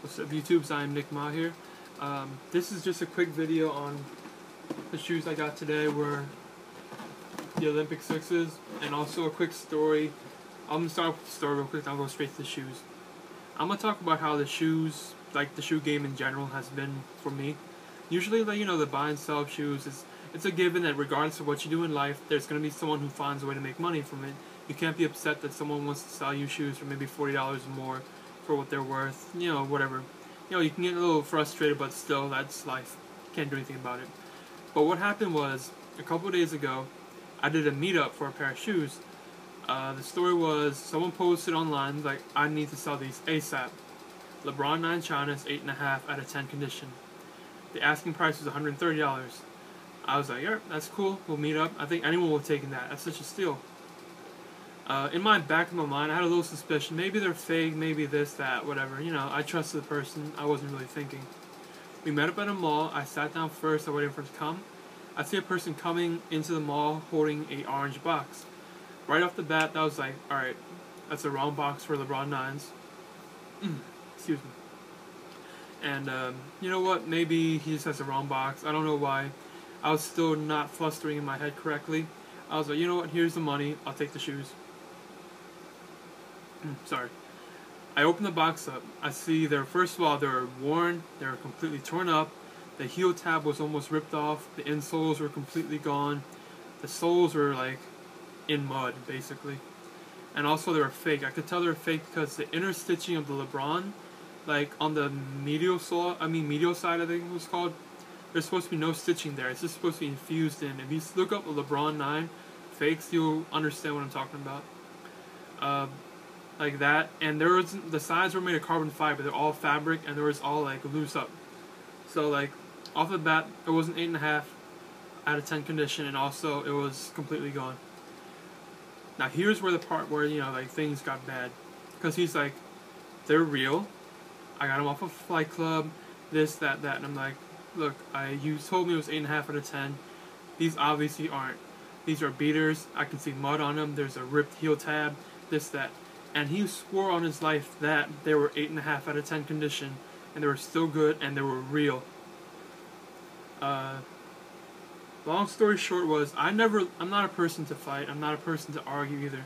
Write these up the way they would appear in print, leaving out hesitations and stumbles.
What's up, YouTube's Iamnickma here. This is just a quick video on the shoes I got today, were the Olympic 6s, and also a quick story. I'm going to start with the story real quick, and I'll go straight to the shoes. I'm going to talk about how the shoes, like the shoe game in general, has been for me. Usually, the buy and sell of shoes, it's a given that regardless of what you do in life, there's going to be someone who finds a way to make money from it. You can't be upset that someone wants to sell you shoes for maybe $40 more for what they're worth, whatever. You can get a little frustrated, but still, that's life. Can't do anything about it. But what happened was, a couple of days ago, I did a meetup for a pair of shoes. The story was, someone posted online, like, I need to sell these ASAP. LeBron 9 China's 8.5 out of 10 condition. The asking price was $130. I was like, yeah, that's cool, we'll meet up. I think anyone would have taken that. That's such a steal. In my back of my mind, I had a little suspicion. Maybe they're fake, maybe this, that, whatever. I trusted the person. I wasn't really thinking. We met up at a mall. I sat down first. I waited for him to come. I see a person coming into the mall holding an orange box. Right off the bat, that was like, alright, that's the wrong box for LeBron 9s. Excuse me. And, you know what? Maybe he just has the wrong box. I don't know why. I was still not flustering in my head correctly. I was like, you know what? Here's the money. I'll take the shoes. Sorry. I opened the box up. I see first of all, they were worn, they were completely torn up, the heel tab was almost ripped off, the insoles were completely gone, the soles were like in mud, basically. And also they were fake. I could tell they were fake because the inner stitching of the LeBron, like on the medial side, I think it was called, there's supposed to be no stitching there. It's just supposed to be infused in. If you look up the LeBron 9 fakes, you'll understand what I'm talking about. Like that, and the sides were made of carbon fiber. They're all fabric, and there was all like loose up. So like off the bat, it was an 8.5 out of 10 condition, and also it was completely gone. Now here's where the part where things got bad, because he's like, they're real. I got them off of Flight Club, this, that, and I'm like, look, you told me it was 8.5 out of 10. These obviously aren't. These are beaters. I can see mud on them. There's a ripped heel tab. This, that. And he swore on his life that they were 8.5 out of 10 condition, and they were still good, and they were real. Long story short was, I'm not a person to fight, I'm not a person to argue either.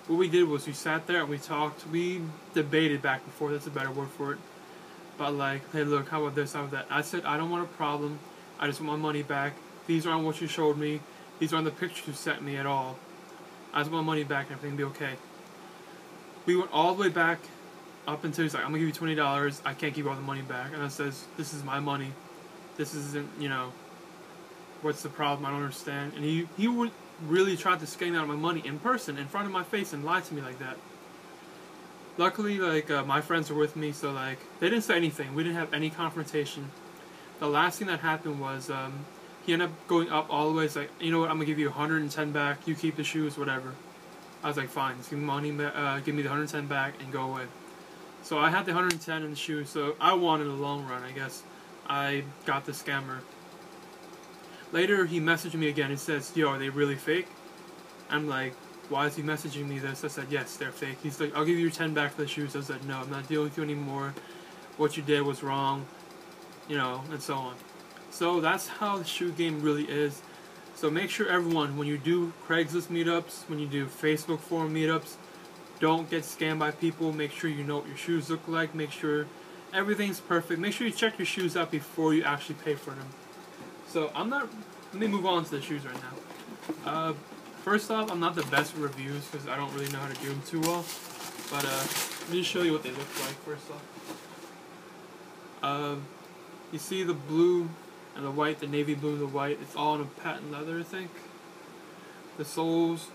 What we did was we sat there and we talked, we debated back and forth, that's a better word for it. But like, hey look, how about this, how about that? I said, I don't want a problem, I just want my money back. These aren't what you showed me, these aren't the pictures you sent me at all. I just want my money back and everything will be okay. We went all the way back up until he's like, I'm going to give you $20, I can't give you all the money back. And I says, this is my money. This isn't, what's the problem? I don't understand. And he would really try to scam me out of my money in person, in front of my face, and lie to me like that. Luckily, my friends were with me, so, they didn't say anything. We didn't have any confrontation. The last thing that happened was, he ended up going up all the way. He's like, you know what, I'm going to give you 110 back, you keep the shoes, whatever. I was like, fine, just give me money, give me the 110 back and go away. So I had the 110 in the shoe, so I won in the long run, I guess. I got the scammer. Later, he messaged me again and says, yo, are they really fake? I'm like, why is he messaging me this? I said, yes, they're fake. He's like, I'll give you your 10 back for the shoes. I said, no, I'm not dealing with you anymore. What you did was wrong, and so on. So that's how the shoe game really is. So make sure everyone, when you do Craigslist meetups, when you do Facebook forum meetups, don't get scammed by people. Make sure you know what your shoes look like. Make sure everything's perfect. Make sure you check your shoes out before you actually pay for them. So let me move on to the shoes right now. First off, I'm not the best with reviews because I don't really know how to do them too well. But let me just show you what they look like first off. You see the blue and the white, the navy blue and the white, it's all in a patent leather, I think. The sole's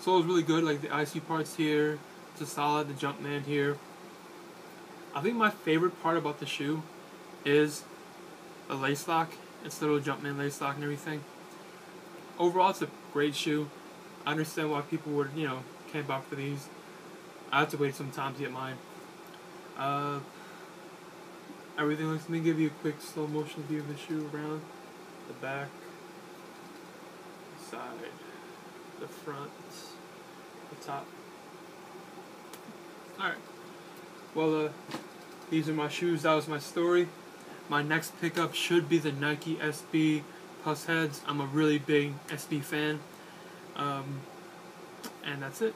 really good, like the icy parts here, it's a solid, the Jumpman here. I think my favorite part about the shoe is the lace lock. It's the little Jumpman lace lock and everything. Overall, it's a great shoe. I understand why people would, camp out for these. I have to wait some time to get mine. Everything looks. Let me give you a quick slow motion view of the shoe around the back, the side, the front, the top. Alright. Well, These are my shoes. That was my story. My next pickup should be the Nike SB Plus Heads. I'm a really big SB fan. And that's it.